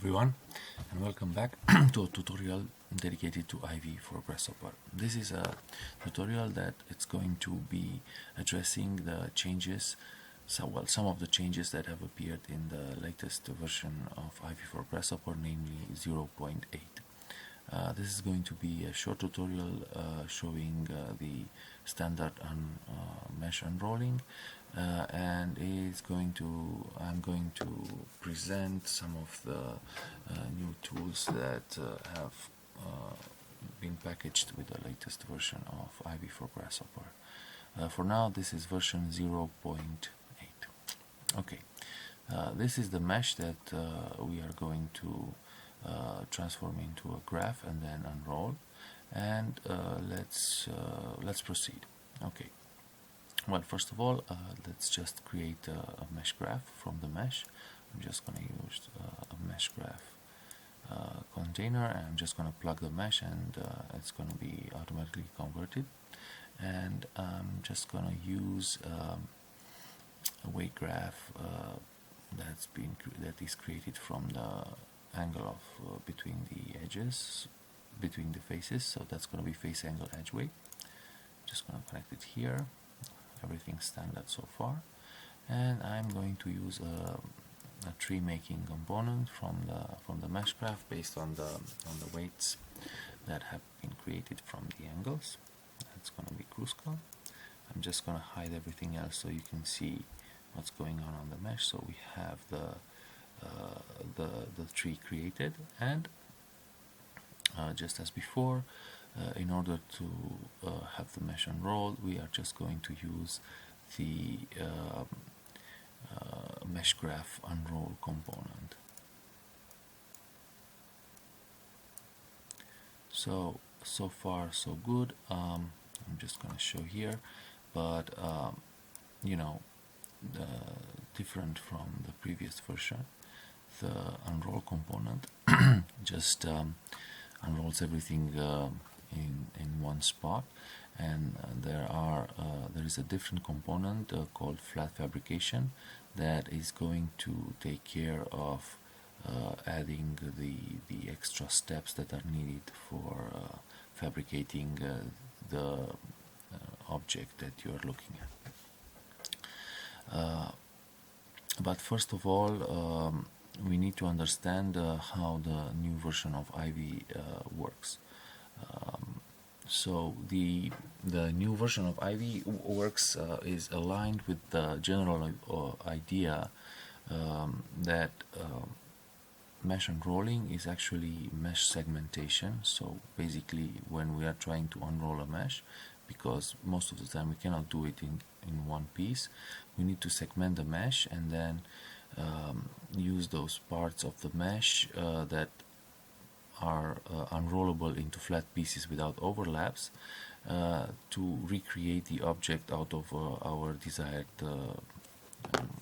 everyone, and welcome back to a tutorial dedicated to Ivy for Grasshopper. This is a tutorial that it's going to be addressing the changes, some of the changes that have appeared in the latest version of Ivy for Grasshopper, namely 0.8. This is going to be a short tutorial showing the standard mesh unrolling, and I'm going to present some of the new tools that have been packaged with the latest version of Ivy for Grasshopper. For now, this is version 0.8. Okay, this is the mesh that we are going to transform into a graph and then unroll, and let's proceed. Okay, well, first of all, let's just create a mesh graph from the mesh. I'm just going to use a mesh graph container, and I'm just going to plug the mesh, and it's going to be automatically converted. And I'm just going to use a weight graph that is created from the angle of between the edges, between the faces. So that's going to be face angle edge weight. Just going to connect it here. Everything's standard so far, and I'm going to use a tree making component from the mesh graph based on the weights that have been created from the angles. It's going to be Crucial. I'm just going to hide everything else so you can see what's going on the mesh. So we have the tree created, and just as before, in order to have the mesh unrolled, we are just going to use the mesh graph unroll component. So far so good. I'm just going to show here, but different from the previous version, the unroll component just unrolls everything in one spot, and there is a different component called flat fabrication that is going to take care of adding the extra steps that are needed for fabricating the object that you are looking at. But first of all, we need to understand how the new version of Ivy works. So the new version of Ivy works is aligned with the general idea that mesh unrolling is actually mesh segmentation. So basically, when we are trying to unroll a mesh, because most of the time we cannot do it in one piece, we need to segment the mesh and then use those parts of the mesh that are unrollable into flat pieces without overlaps to recreate the object out of our desired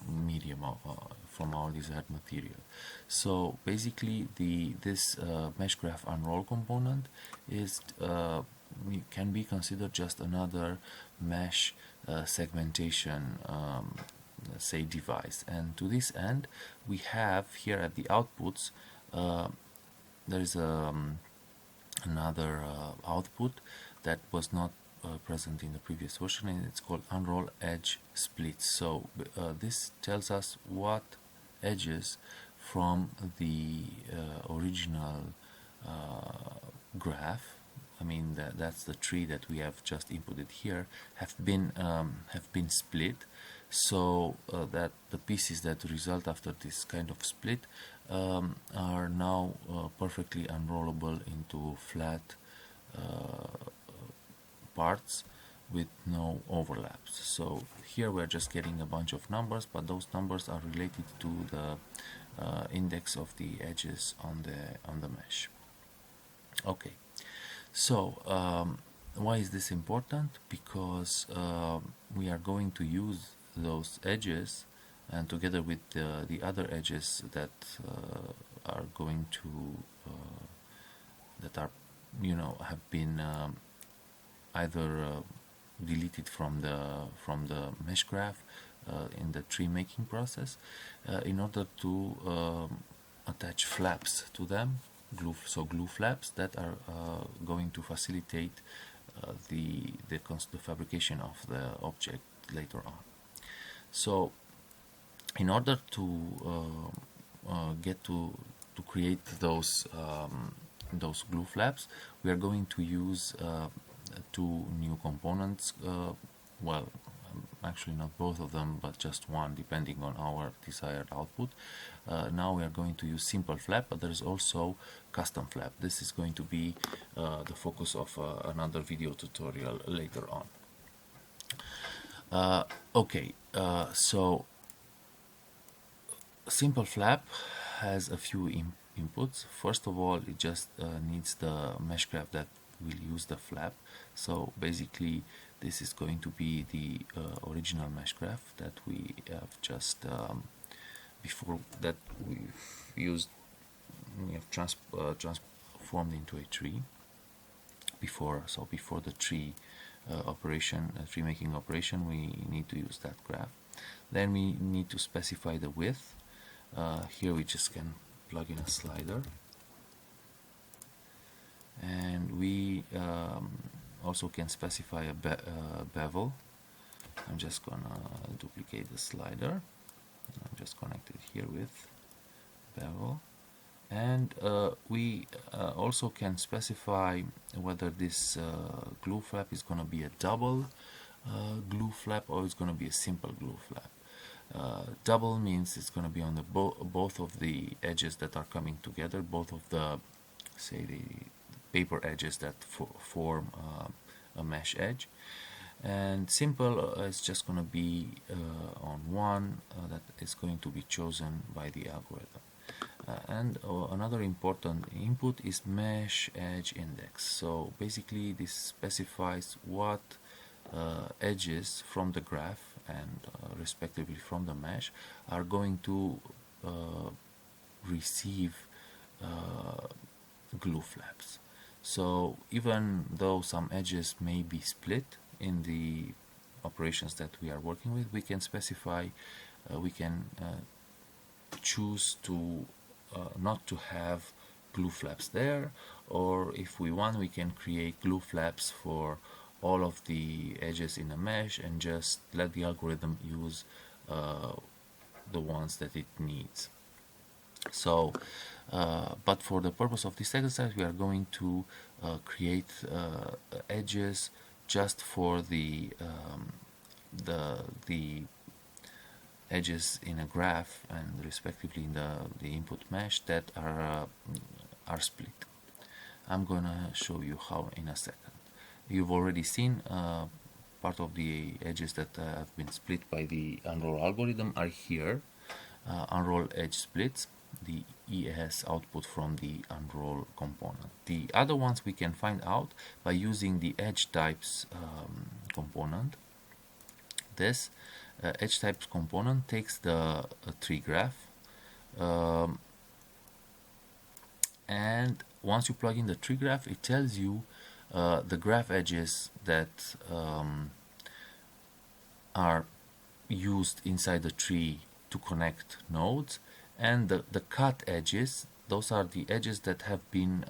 medium, from our desired material. So basically, this mesh graph unroll component can be considered just another mesh segmentation say device. And to this end, we have here at the outputs there is another output that was not present in the previous version, and it's called unroll edge splits. So this tells us what edges from the original graph, I mean that's the tree that we have just inputted here, have been split, so that the pieces that result after this kind of split are now perfectly unrollable into flat parts with no overlaps. So here we're just getting a bunch of numbers, but those numbers are related to the index of the edges on the mesh. Okay, so why is this important? Because we are going to use those edges, and together with the other edges that are going to that are have been either deleted from the mesh graph in the tree making process, in order to attach flaps to them, glue flaps that are going to facilitate the fabrication of the object later on. So in order to get to create those glue flaps, we are going to use two new components. Well, actually not both of them, but just one, depending on our desired output. Now we are going to use simple flap, but there is also custom flap. This is going to be the focus of another video tutorial later on. Okay, so simple flap has a few inputs. First of all, it just needs the mesh graph that will use the flap. So basically this is going to be the original mesh graph that we have just before that we have transformed into a tree before. So before the tree tree making operation, we need to use that graph. Then we need to specify the width. Here we just can plug in a slider, and we also can specify a bevel. I'm just gonna duplicate the slider. I'm just connected here with bevel, and we also can specify whether this glue flap is going to be a double glue flap or it's going to be a simple glue flap. Double means it's going to be on the both of the edges that are coming together, both of the, say, the paper edges that form a mesh edge. And simple is just going to be on one that is going to be chosen by the algorithm. And another important input is mesh edge index. So basically this specifies what edges from the graph and respectively from the mesh are going to receive glue flaps. So even though some edges may be split in the operations that we are working with, we can specify, we can choose to not to have glue flaps there, or if we want, we can create glue flaps for all of the edges in a mesh and just let the algorithm use the ones that it needs. So but for the purpose of this exercise, we are going to create edges just for the edges in a graph and respectively in the input mesh that are split. I'm gonna show you how in a second. You've already seen part of the edges that have been split by the unroll algorithm are here. Unroll edge splits, the ES output from the unroll component. The other ones we can find out by using the edge types component. This edge types component takes the tree graph, and once you plug in the tree graph, it tells you the graph edges that are used inside the tree to connect nodes, and the cut edges, those are the edges that have been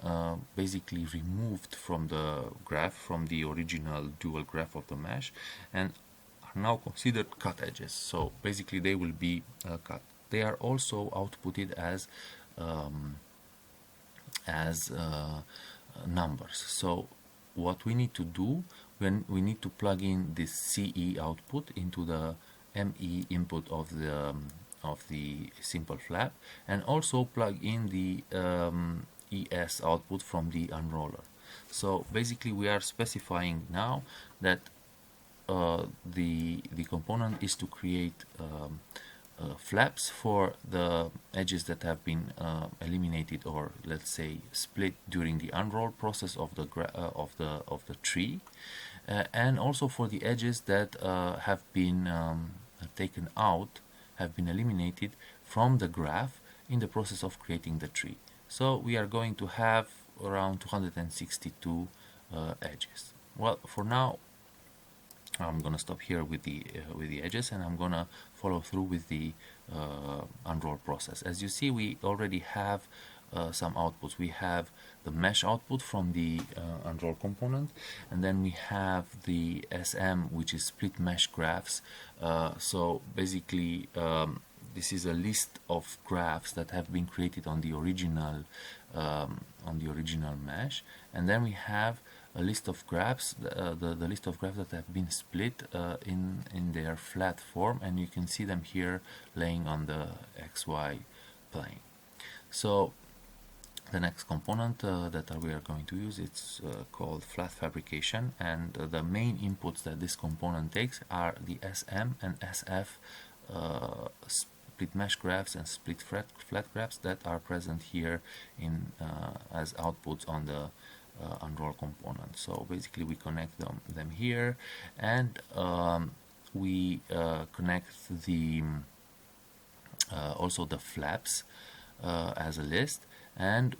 basically removed from the graph, from the original dual graph of the mesh, and are now considered cut edges. So basically they will be cut. They are also outputted as numbers. So what we need to do, when we need to plug in this CE output into the ME input of the simple flap, and also plug in the ES output from the unroller. So basically we are specifying now that the component is to create flaps for the edges that have been eliminated, or let's say split during the unroll process of the tree, and also for the edges that have been taken out, have been eliminated from the graph in the process of creating the tree. So we are going to have around 262 edges. Well, for now I'm gonna stop here with the edges, and I'm gonna follow through with the unroll process. As you see, we already have some outputs. We have the mesh output from the unroll component, and then we have the SM, which is split mesh graphs. So basically, this is a list of graphs that have been created on the original mesh, and then we have a list of graphs, the list of graphs that have been split in their flat form, and you can see them here laying on the XY plane. So the next component that we are going to use, it's called flat fabrication, and the main inputs that this component takes are the SM and SF split mesh graphs and split flat graphs that are present here in as outputs on the unroll component. So basically we connect them here, and we connect the also the flaps as a list, and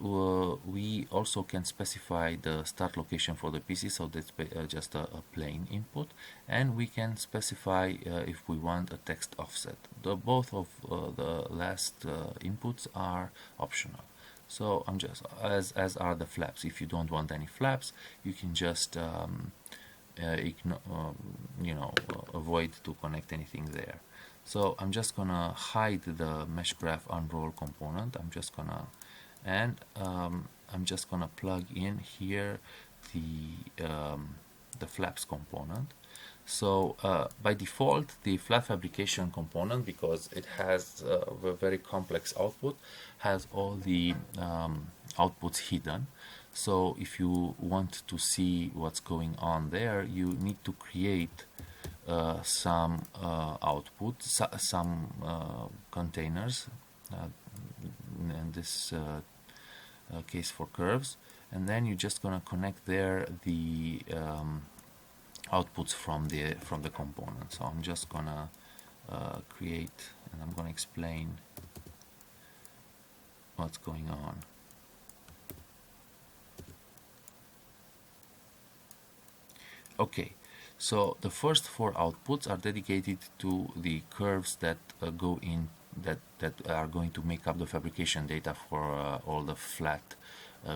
we also can specify the start location for the PC, so that's just a plain input, and we can specify if we want a text offset. Both of the last inputs are optional. So I'm just as are the flaps. If you don't want any flaps, you can just avoid to connect anything there. So I'm just gonna hide the mesh graph unroll component. I'm just gonna plug in here the flaps component. So by default, the flat fabrication component, because it has a very complex output, has all the outputs hidden. So if you want to see what's going on there, you need to create some outputs, some containers, in this case for curves, and then you're just gonna connect there the outputs from the component. So I'm just gonna create, and I'm gonna explain what's going on. Okay, so the first four outputs are dedicated to the curves that go in that are going to make up the fabrication data for all the flat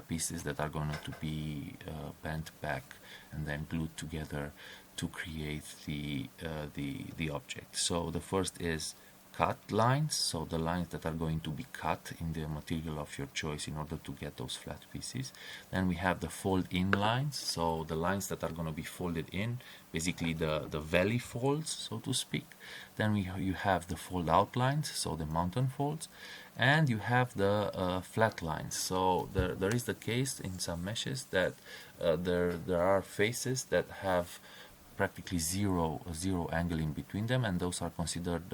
pieces that are going to be bent back and then glued together to create the object. So the first is cut lines, so the lines that are going to be cut in the material of your choice in order to get those flat pieces. Then we have the fold in lines, so the lines that are going to be folded in, basically the valley folds, so to speak. Then you have the fold out lines, so the mountain folds, and you have the flat lines. So there is the case in some meshes that there are faces that have practically zero angle in between them, and those are considered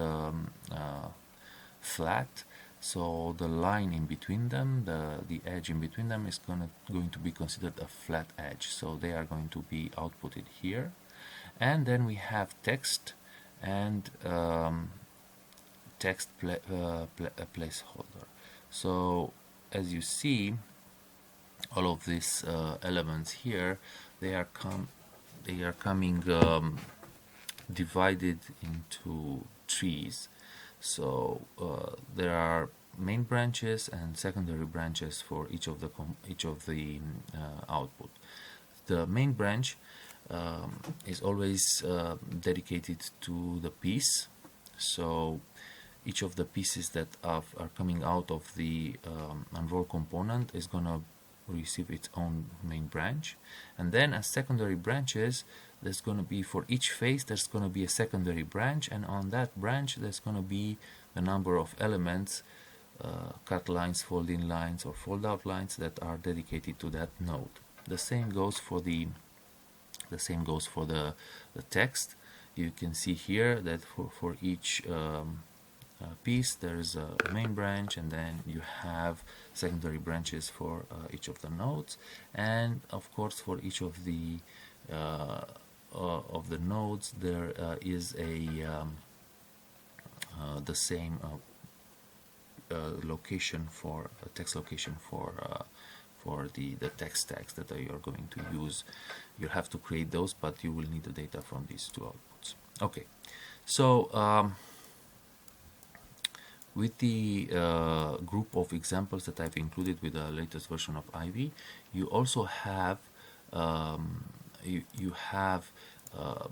flat. So the line in between them, the edge in between them, is going to be considered a flat edge. So they are going to be outputted here. And then we have text and text placeholder. So as you see, all of these elements here, they are coming divided into trees. So there are main branches and secondary branches for each of the output. The main branch is always dedicated to the piece. So each of the pieces that are coming out of the unroll component is gonna receive its own main branch, and then as secondary branches, there's going to be, for each face there's going to be a secondary branch, and on that branch there's going to be the number of elements, cut lines, fold in lines, or fold out lines that are dedicated to that node. The same goes for the text. You can see here that for each piece there is a main branch, and then you have secondary branches for each of the nodes, and of course for each of the nodes there is the same location for text location for the text tags that you are going to use. You have to create those, but you will need the data from these two outputs. Okay, so with the group of examples that I've included with the latest version of Ivy, you also have you have a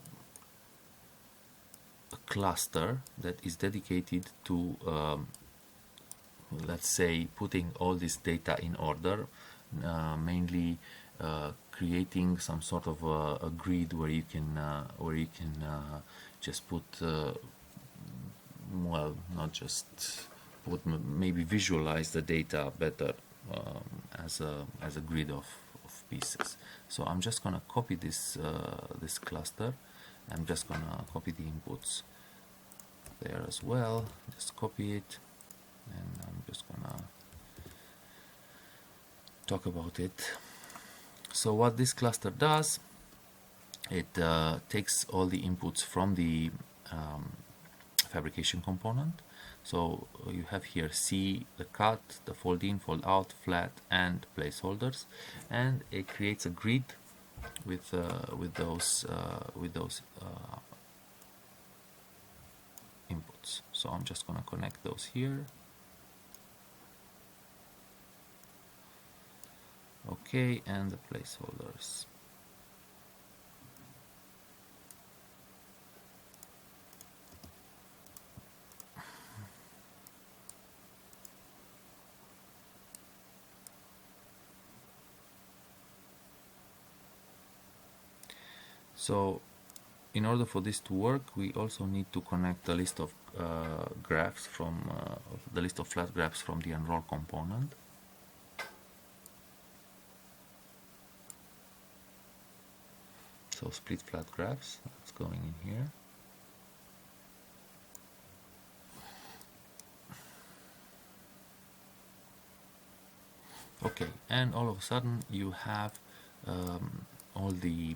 cluster that is dedicated to let's say putting all this data in order, mainly creating some sort of a grid where you can just put well, not just put, maybe visualize the data better as a grid of pieces. So I'm just gonna copy this this cluster. I'm just gonna copy the inputs there as well. Just copy it, and I'm just gonna talk about it. So what this cluster does, it takes all the inputs from the fabrication component. So you have here C, the cut, the fold in, fold out, flat, and placeholders, and it creates a grid with those inputs. So I'm just going to connect those here. Okay, and the placeholders. So in order for this to work, we also need to connect the list of graphs from the list of flat graphs from the unroll component. So split flat graphs, that's going in here. Okay, and all of a sudden you have all the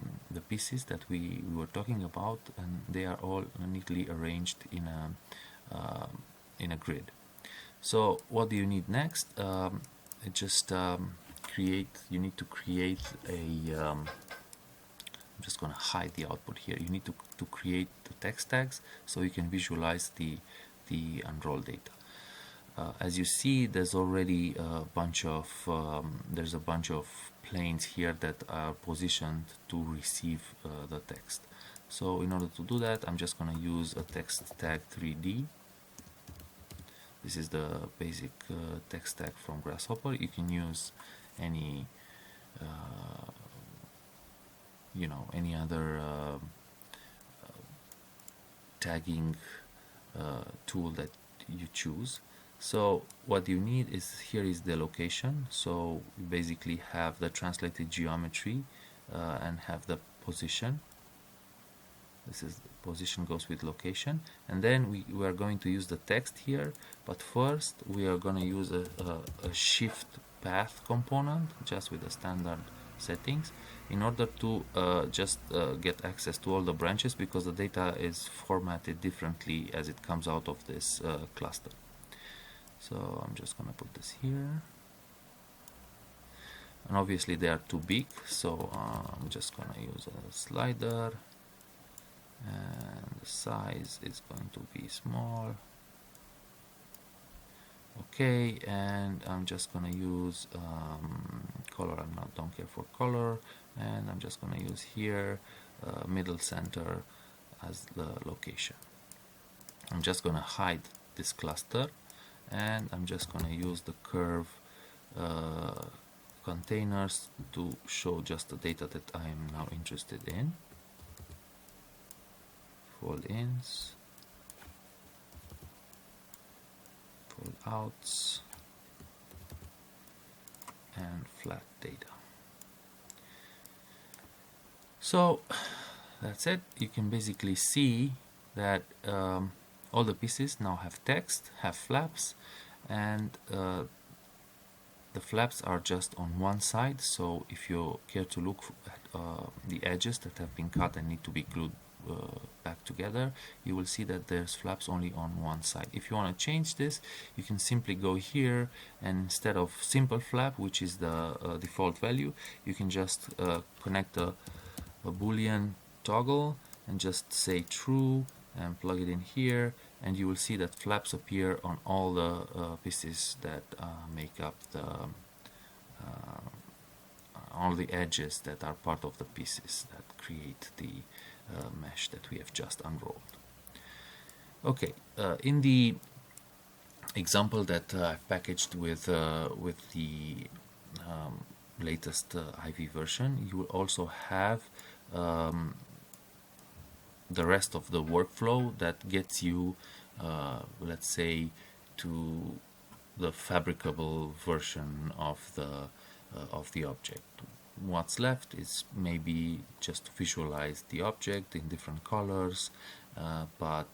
pieces that we were talking about, and they are all neatly arranged in a grid. So what do you need next? Just you need to create a I'm just going to hide the output here. You need to create the text tags so you can visualize the unroll data. As you see, there's already a bunch of planes here that are positioned to receive the text. So in order to do that, I'm just going to use a text tag 3D. This is the basic text tag from Grasshopper. You can use any any other tagging tool that you choose. So what you need is, here is the location. So you basically have the translated geometry and have the position. This is the position goes with location, and then we are going to use the text here, but first we are going to use a shift path component just with the standard settings in order to just get access to all the branches, because the data is formatted differently as it comes out of this cluster. So I'm just gonna put this here, and obviously they are too big, so I'm just gonna use a slider, and the size is going to be small. Okay, and I'm just gonna use color. Don't care for color, and I'm just gonna use here middle center as the location. I'm just gonna hide this cluster, and I'm just gonna use the curve containers to show just the data that I am now interested in. Fold ins, fold outs, and flat data. So that's it. You can basically see that all the pieces now have text, have flaps, and the flaps are just on one side. So if you care to look at the edges that have been cut and need to be glued back together, you will see that there's flaps only on one side. If you want to change this, you can simply go here, and instead of simple flap, which is the default value, you can just connect a boolean toggle and just say true and plug it in here, and you will see that flaps appear on all the pieces that make up the all the edges that are part of the pieces that create the mesh that we have just unrolled. Okay, in the example that I've packaged with the latest IV version, you will also have the rest of the workflow that gets you, let's say, to the fabricable version of the object. What's left is maybe just to visualize the object in different colors, but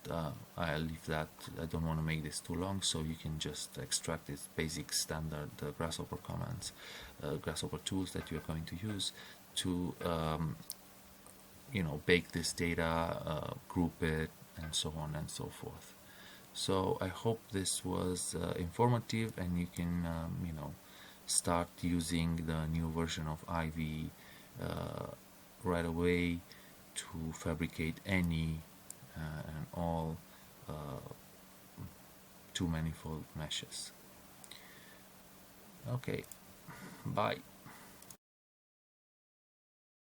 I'll leave that. I don't want to make this too long, so you can just extract this basic standard Grasshopper commands, Grasshopper tools that you're going to use to bake this data, group it, and so on and so forth. So I hope this was informative, and you can start using the new version of Ivy right away to fabricate any and all two manifold meshes. Okay, bye.